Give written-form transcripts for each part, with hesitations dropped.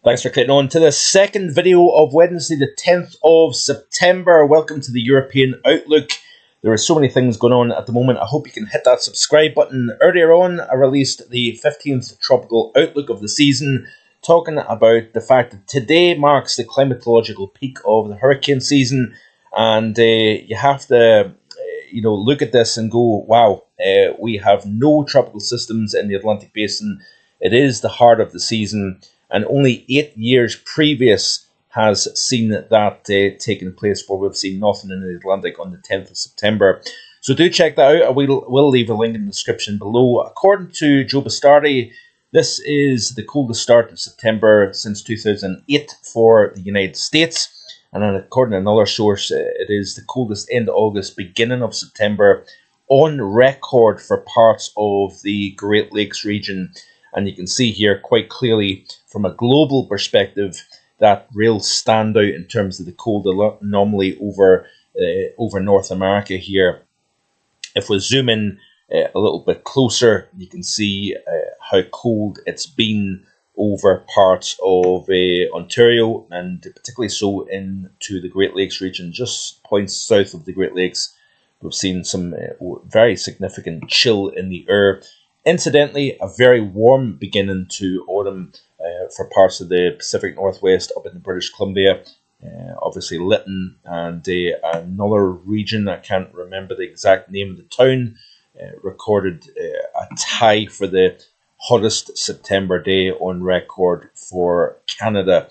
Thanks for clicking on to the second video of Wednesday, the 10th of September. Welcome to the European Outlook. There are so many things going on at the moment. I hope you can hit that subscribe button. Earlier on, I released the 15th Tropical Outlook of the season, talking about the fact that today marks the climatological peak of the hurricane season. And you have to look at this and go, wow, we have no tropical systems in the Atlantic Basin. It is the heart of the season. And only 8 years previous has seen that taken place, where we've seen nothing in the Atlantic on the 10th of September. So do check that out. I will leave a link in the description below. According to Joe Bastardi, this is the coldest start of September since 2008 for the United States. And then according to another source, it is the coldest end of August, beginning of September on record for parts of the Great Lakes region. And you can see here quite clearly from a global perspective that real standout in terms of the cold anomaly over North America here. If we zoom in a little bit closer, you can see how cold it's been over parts of Ontario, and particularly so into the Great Lakes region, just points south of the Great Lakes. We've seen some very significant chill in the air. Incidentally, a very warm beginning to autumn for parts of the Pacific Northwest up in the British Columbia. Obviously Lytton and another region, I can't remember the exact name of the town, recorded a tie for the hottest September day on record for Canada.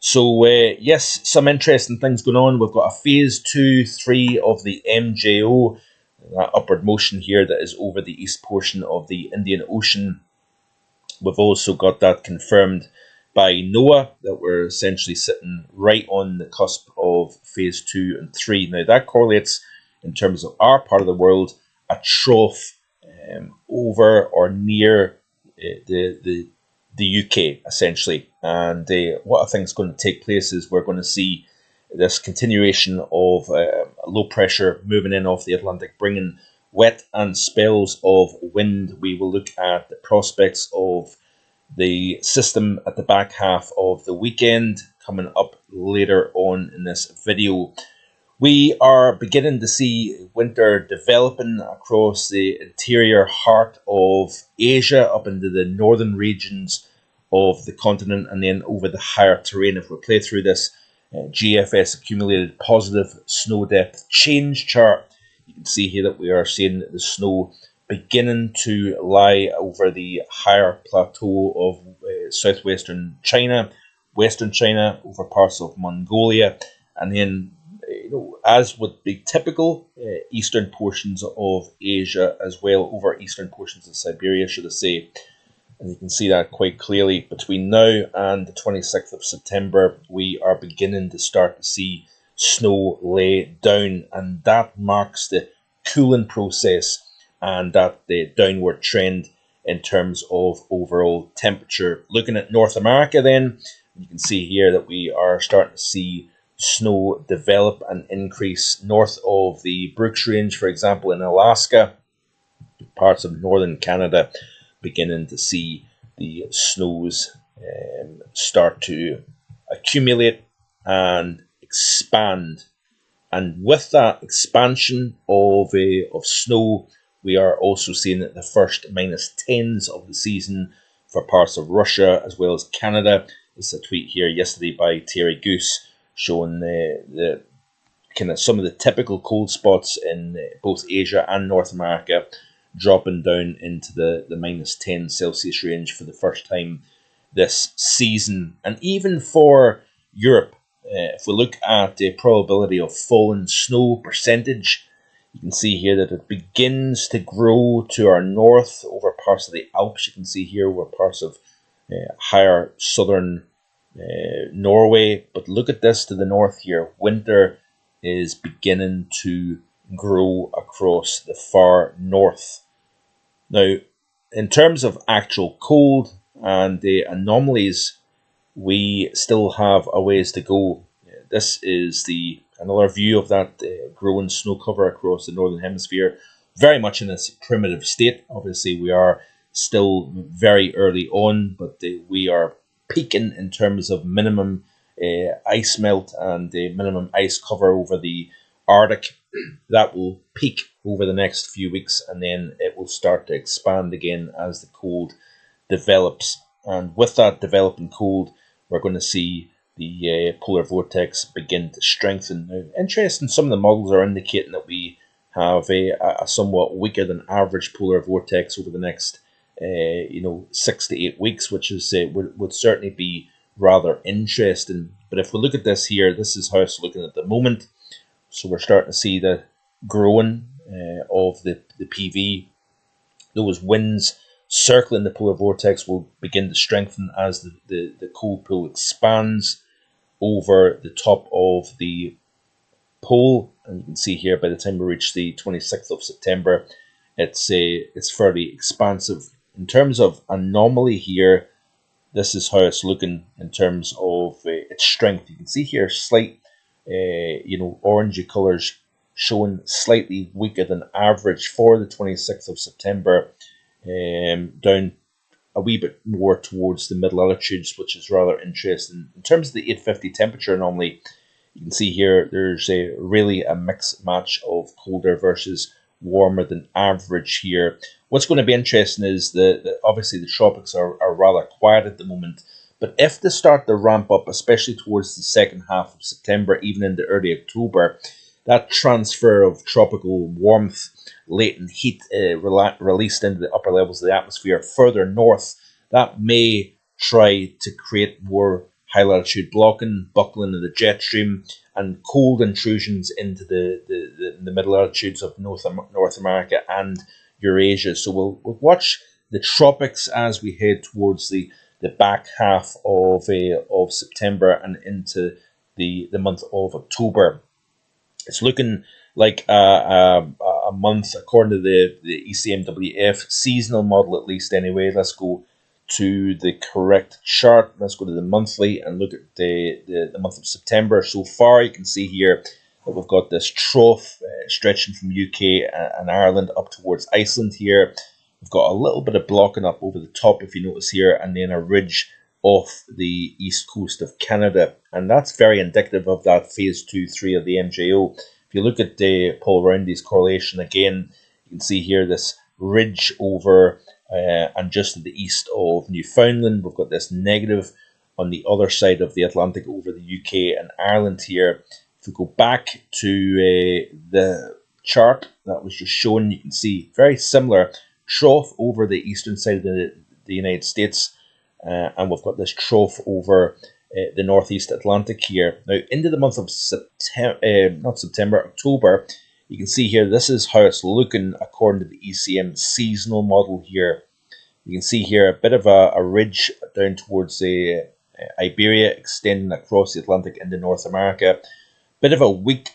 So yes, some interesting things going on. We've got a phase 2-3 of the MJO, that upward motion here that is over the east portion of the Indian Ocean. We've also got that confirmed by NOAA, that we're essentially sitting right on the cusp of phase 2 and 3. Now that correlates in terms of our part of the world, a trough over or near the UK essentially. And what I think is going to take place is we're going to see this continuation of low pressure moving in off the Atlantic, bringing wet and spells of wind. We will look at the prospects of the system at the back half of the weekend coming up later on in this video. We are beginning to see winter developing across the interior heart of Asia, up into the northern regions of the continent, and then over the higher terrain. If we play through this GFS accumulated positive snow depth change chart, you can see here that we are seeing the snow beginning to lie over the higher plateau of southwestern China, western China, over parts of Mongolia, and then as would be typical, eastern portions of Asia as well, over eastern portions of Siberia, should I say. And you can see that quite clearly. Between now and the 26th of September, we are beginning to start to see snow lay down, and that marks the cooling process and that the downward trend in terms of overall temperature. Looking at North America then, you can see here that we are starting to see snow develop and increase north of the Brooks Range, for example, in Alaska, parts of northern Canada, beginning to see the snows start to accumulate and expand. And with that expansion of snow, we are also seeing the first -10s of the season for parts of Russia as well as Canada. This is a tweet here yesterday by Terry Goose showing the kind of some of the typical cold spots in both Asia and North America, dropping down into the -10 Celsius range for the first time this season. And even for Europe, if we look at the probability of falling snow percentage, you can see here that it begins to grow to our north over parts of the Alps. You can see here over parts of higher southern Norway. But look at this to the north here. Winter is beginning to grow across the far north. Now, in terms of actual cold and the anomalies, we still have a ways to go. This is another view of that growing snow cover across the northern hemisphere, very much in its primitive state. Obviously, we are still very early on, but we are peaking in terms of minimum ice melt and minimum ice cover over the Arctic. That will peak over the next few weeks, and then it will start to expand again as the cold develops. And with that developing cold, we're going to see the polar vortex begin to strengthen. Now, interesting, some of the models are indicating that we have a somewhat weaker than average polar vortex over the next 6 to 8 weeks, which is would certainly be rather interesting. But if we look at this here, this is how it's looking at the moment. So we're starting to see the growing of the PV. Those winds circling the polar vortex will begin to strengthen as the cold pool expands over the top of the pole. And you can see here, by the time we reach the 26th of September, it's fairly expansive. In terms of anomaly here, this is how it's looking in terms of its strength. You can see here slight, orangey colours showing slightly weaker than average for the 26th of September, down a wee bit more towards the mid-latitudes, which is rather interesting. In terms of the 850 temperature anomaly, you can see here there's really a mixed match of colder versus warmer than average here. What's going to be interesting is that obviously the tropics are rather quiet at the moment, but if they start to ramp up, especially towards the second half of September, even into early October, that transfer of tropical warmth, latent heat released into the upper levels of the atmosphere further north, that may try to create more high latitude blocking, buckling of the jet stream, and cold intrusions into the mid latitudes of North America and Eurasia. So we'll watch the tropics as we head towards the back half of September and into the month of October. It's looking like a month, according to the ECMWF seasonal model, at least anyway. Let's go to the correct chart. Let's go to the monthly and look at the month of September. So far, you can see here that we've got this trough stretching from UK and Ireland up towards Iceland here. We've got a little bit of blocking up over the top, if you notice here, and then a ridge off the east coast of Canada. And that's very indicative of that phase 2-3 of the MJO. If you look at the Paul Roundy's correlation again, you can see here this ridge over and just to the east of Newfoundland. We've got this negative on the other side of the Atlantic over the UK and Ireland here. If we go back to the chart that was just shown, you can see very similar trough over the eastern side of the United States, and we've got this trough over the northeast Atlantic here. Now, into the month of October, you can see here, this is how it's looking according to the ECM seasonal model here. You can see here a bit of a ridge down towards Iberia, extending across the Atlantic into North America. Bit of a weak,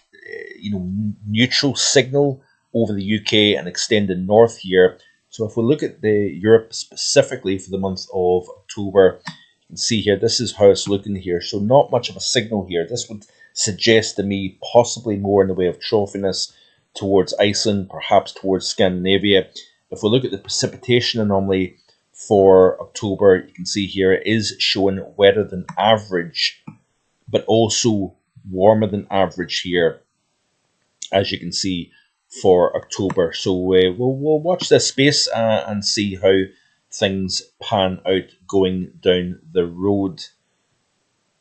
neutral signal over the UK and extending north here. So if we look at Europe specifically for the month of October, you can see here, this is how it's looking here. So not much of a signal here. This would suggest to me possibly more in the way of trophiness towards Iceland, perhaps towards Scandinavia. If we look at the precipitation anomaly for October, you can see here it is showing wetter than average, but also warmer than average here, as you can see, for October. So we'll watch this space and see how things pan out going down the road.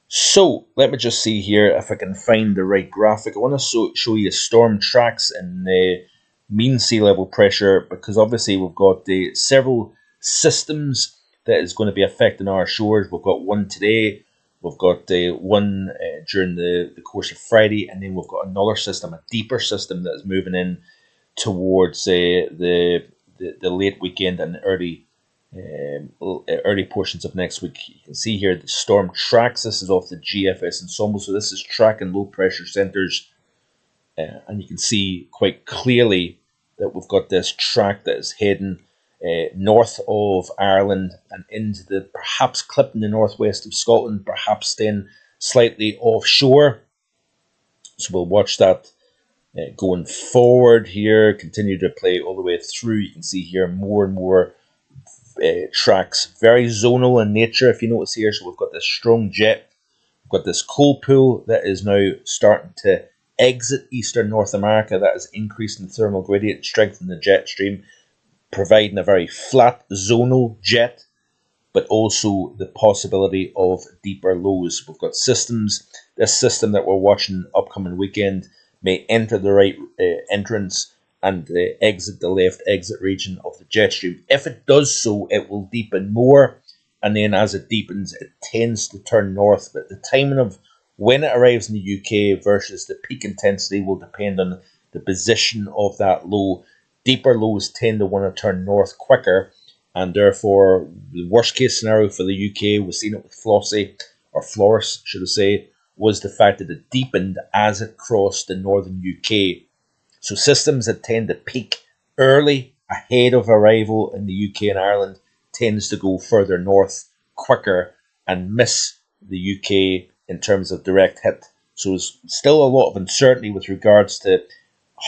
So let me just see here if I can find the right graphic. I want to show you storm tracks and mean sea level pressure, because obviously we've got several systems that is going to be affecting our shores. We've got one today, we've got one during the course of Friday, and then we've got another system, a deeper system that is moving in towards the late weekend and early portions of next week. You can see here the storm tracks. This is off the GFS ensemble, so this is tracking low pressure centers, and you can see quite clearly that we've got this track that is heading north of Ireland and into perhaps clipping the northwest of Scotland, perhaps then slightly offshore. So we'll watch that going forward here, continue to play all the way through. You can see here more and more tracks, very zonal in nature, if you notice here. So we've got this strong jet, we've got this cold pool that is now starting to exit eastern North America. That is increasing the thermal gradient, strengthening the jet stream, providing a very flat zonal jet, but also the possibility of deeper lows. We've got systems. This system that we're watching upcoming weekend may enter the right entrance and exit the left exit region of the jet stream. If it does so, it will deepen more, and then as it deepens, it tends to turn north. But the timing of when it arrives in the UK versus the peak intensity will depend on the position of that low. Deeper lows tend to want to turn north quicker, and therefore the worst case scenario for the UK, we've seen it with Flossie, or Floris should I say, was the fact that it deepened as it crossed the northern UK. So systems that tend to peak early ahead of arrival in the UK and Ireland tends to go further north quicker and miss the UK in terms of direct hit. So there's still a lot of uncertainty with regards to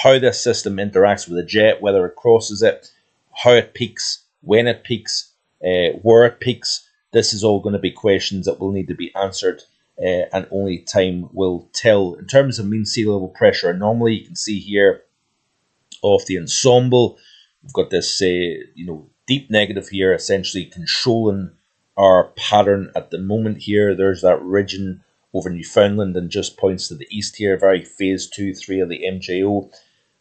how this system interacts with the jet, whether it crosses it, how it peaks, when it peaks, where it peaks. This is all going to be questions that will need to be answered, and only time will tell. In terms of mean sea level pressure anomaly, you can see here of the ensemble, we've got this deep negative here, essentially controlling our pattern at the moment here. There's that region over Newfoundland and just points to the east here, very phase 2, 3 of the MJO.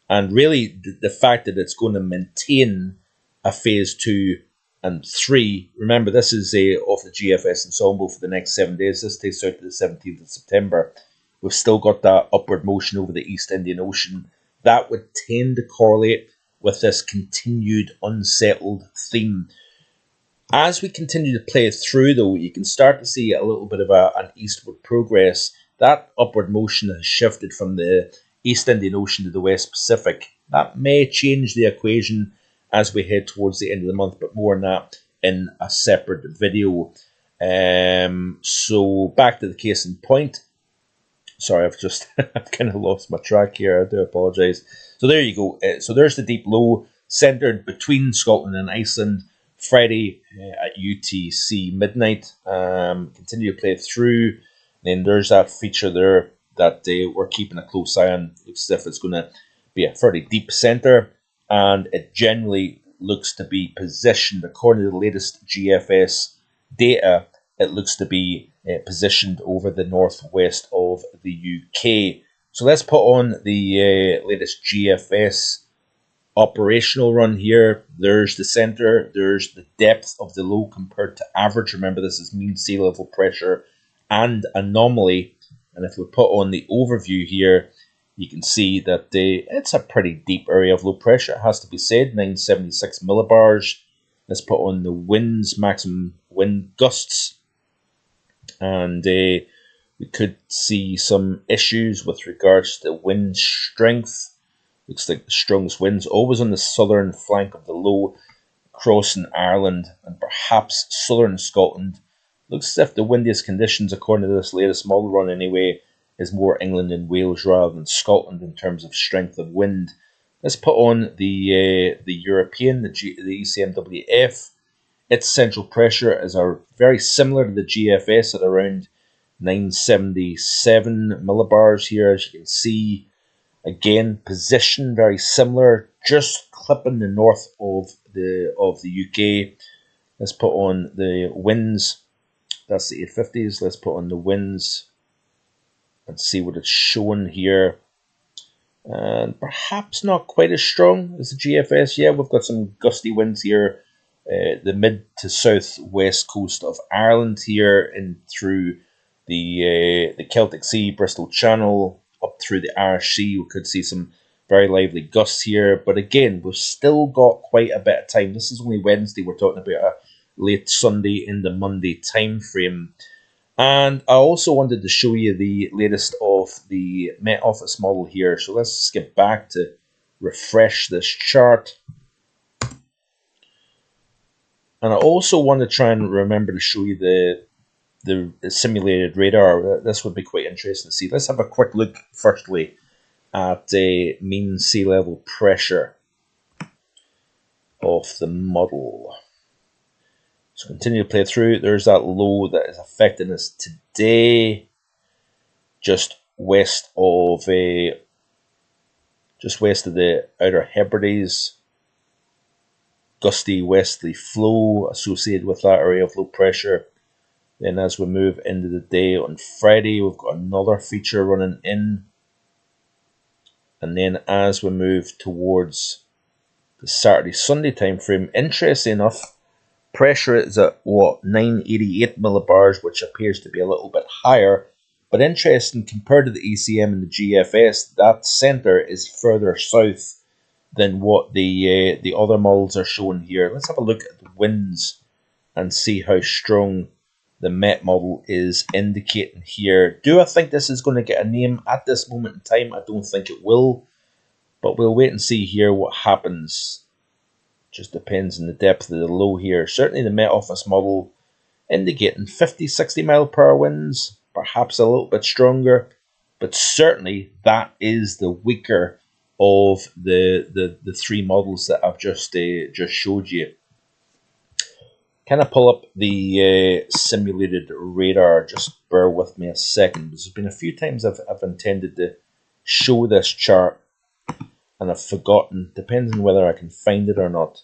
And really, the fact that it's going to maintain a phase 2 and 3, remember this is off the GFS ensemble for the next 7 days. This takes out to the 17th of September. We've still got that upward motion over the East Indian Ocean. That would tend to correlate with this continued unsettled theme. As we continue to play through, though, you can start to see a little bit of an eastward progress. That upward motion has shifted from the East Indian Ocean to the West Pacific. That may change the equation as we head towards the end of the month, but more on that in a separate video. So back to the case in point. Sorry, I've kind of lost my track here. I do apologise. So there you go. So there's the deep low centred between Scotland and Iceland. Friday at UTC midnight. Continue to play through. Then there's that feature there that we're keeping a close eye on. Looks as if it's going to be a fairly deep centre, and it generally looks to be positioned, according to the latest GFS data, it looks to be positioned over the northwest of the UK. So let's put on the latest GFS operational run here. There's the center, there's the depth of the low compared to average. Remember, this is mean sea level pressure and anomaly. And if we put on the overview here, you can see that it's a pretty deep area of low pressure, it has to be said, 976 millibars. Let's put on the winds, maximum wind gusts. And we could see some issues with regards to wind strength. Looks like the strongest winds always on the southern flank of the low, crossing Ireland and perhaps southern Scotland. Looks as if the windiest conditions, according to this latest model run anyway, is more England and Wales rather than Scotland in terms of strength of wind. Let's put on the European, the ECMWF. Its central pressure is very similar to the GFS at around 977 millibars here, as you can see. Again, position very similar, just clipping the north of the UK. Let's put on the winds. That's the 850s. Let's put on the winds and see what it's showing here. And perhaps not quite as strong as the GFS. Yeah, we've got some gusty winds here. The mid to southwest coast of Ireland here, in through the Celtic Sea, Bristol Channel, up through the Irish Sea. We could see some very lively gusts here, but again, we've still got quite a bit of time. This is only Wednesday. We're talking about a late Sunday in the Monday time frame. And I also wanted to show you the latest of the Met Office model here. So let's skip back to refresh this chart. And I also want to try and remember to show you the simulated radar. This would be quite interesting to see. Let's have a quick look firstly at the mean sea level pressure of the model. So continue to play through. There's that low that is affecting us today, just west of the Outer Hebrides. Gusty westerly flow associated with that area of low pressure. Then as we move into the day on Friday, we've got another feature running in. And then as we move towards the Saturday-Sunday time frame, interesting enough, pressure is at 988 millibars, which appears to be a little bit higher. But interesting, compared to the ECM and the GFS, that centre is further south than what the other models are showing here. Let's have a look at the winds and see how strong the Met model is indicating here. Do I think this is going to get a name at this moment in time? I don't think it will, but we'll wait and see here what happens. Just depends on the depth of the low here. Certainly the Met Office model indicating 50-60 mile per hour winds, perhaps a little bit stronger, but certainly that is the weaker of the three models that I've just showed you. Can I pull up the simulated radar? Just bear with me a second. There's been a few times I've intended to show this chart and I've forgotten, depends on whether I can find it or not.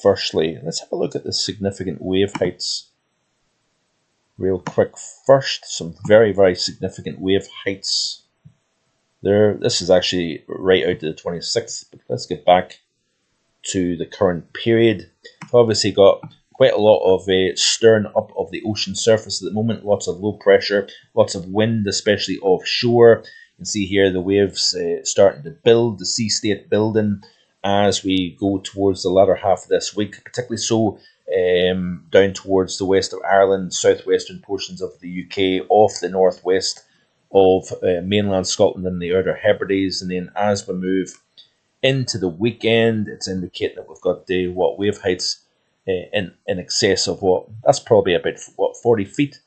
Firstly, let's have a look at the significant wave heights real quick. First, some very, very significant wave heights there. This is actually right out to the 26th, but let's get back to the current period. We've obviously got quite a lot of stirring up of the ocean surface at the moment, lots of low pressure, lots of wind, especially offshore. You can see here the waves starting to build, the sea state building as we go towards the latter half of this week, particularly so down towards the west of Ireland, southwestern portions of the UK, off the northwest of mainland Scotland and the Outer Hebrides. And then as we move into the weekend, it's indicating that we've got wave heights in excess of that's probably about 40 feet,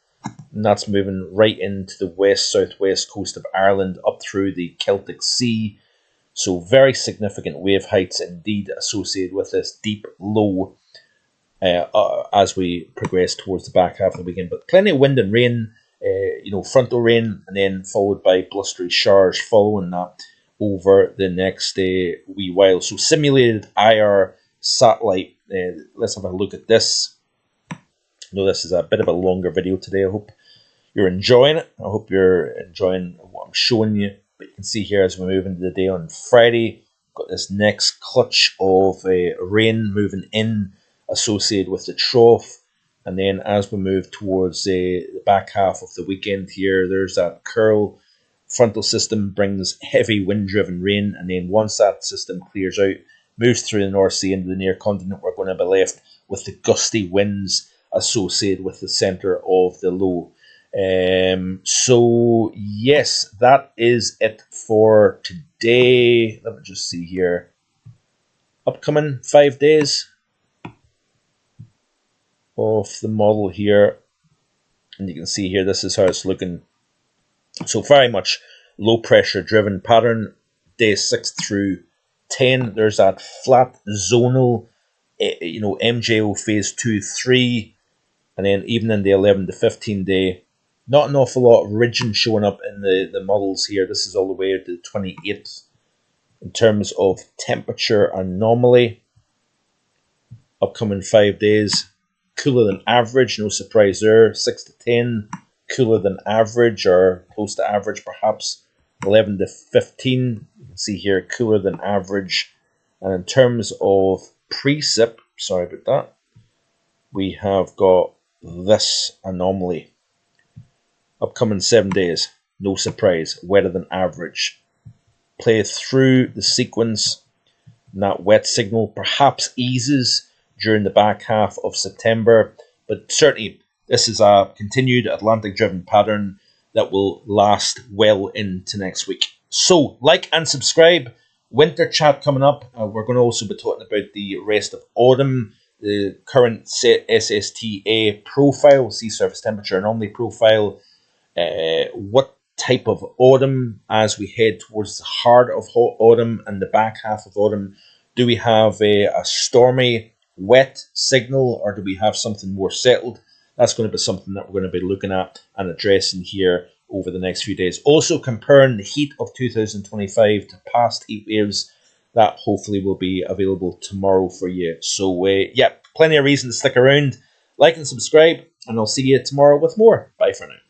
and that's moving right into the west-southwest coast of Ireland up through the Celtic Sea. So very significant wave heights indeed associated with this deep low as we progress towards the back half of the weekend. But plenty of wind and rain, frontal rain, and then followed by blustery showers following that over the next wee while. So simulated IR satellite. Let's have a look at this. I know this is a bit of a longer video today. I hope you're enjoying it. I hope you're enjoying what I'm showing you. But you can see here as we move into the day on Friday, got this next clutch of rain moving in associated with the trough. And then as we move towards the back half of the weekend here, there's that curl. Frontal system brings heavy wind-driven rain, and then once that system clears out, moves through the North Sea into the near continent, we're going to be left with the gusty winds associated with the centre of the low. So yes, that is it for today. Let me just see here. Upcoming 5 days of the model here, and you can see here this is how it's looking. So very much low pressure driven pattern, day 6 through 10. There's that flat zonal, MJO phase 2, 3, and then even in the 11 to 15 day, not an awful lot of ridging showing up in the models here. This is all the way to the 28th in terms of temperature anomaly. Upcoming 5 days, cooler than average, no surprise there. 6 to 10, cooler than average or close to average perhaps. 11 to 15, you can see here, cooler than average. And in terms of precip, sorry about that, we have got this anomaly. Upcoming 7 days, no surprise, wetter than average. Play through the sequence, and that wet signal perhaps eases during the back half of September, but certainly this is a continued Atlantic-driven pattern that will last well into next week. So, like and subscribe. Winter chat coming up. We're going to also be talking about the rest of autumn, the current SSTA profile, sea surface temperature anomaly profile. What type of autumn as we head towards the heart of autumn and the back half of autumn? Do we have a stormy wet signal, or do we have something more settled? That's going to be something that we're going to be looking at and addressing here over the next few days. Also comparing the heat of 2025 to past heat waves. That hopefully will be available tomorrow for you. So, yeah, plenty of reason to stick around. Like and subscribe, and I'll see you tomorrow with more. Bye for now.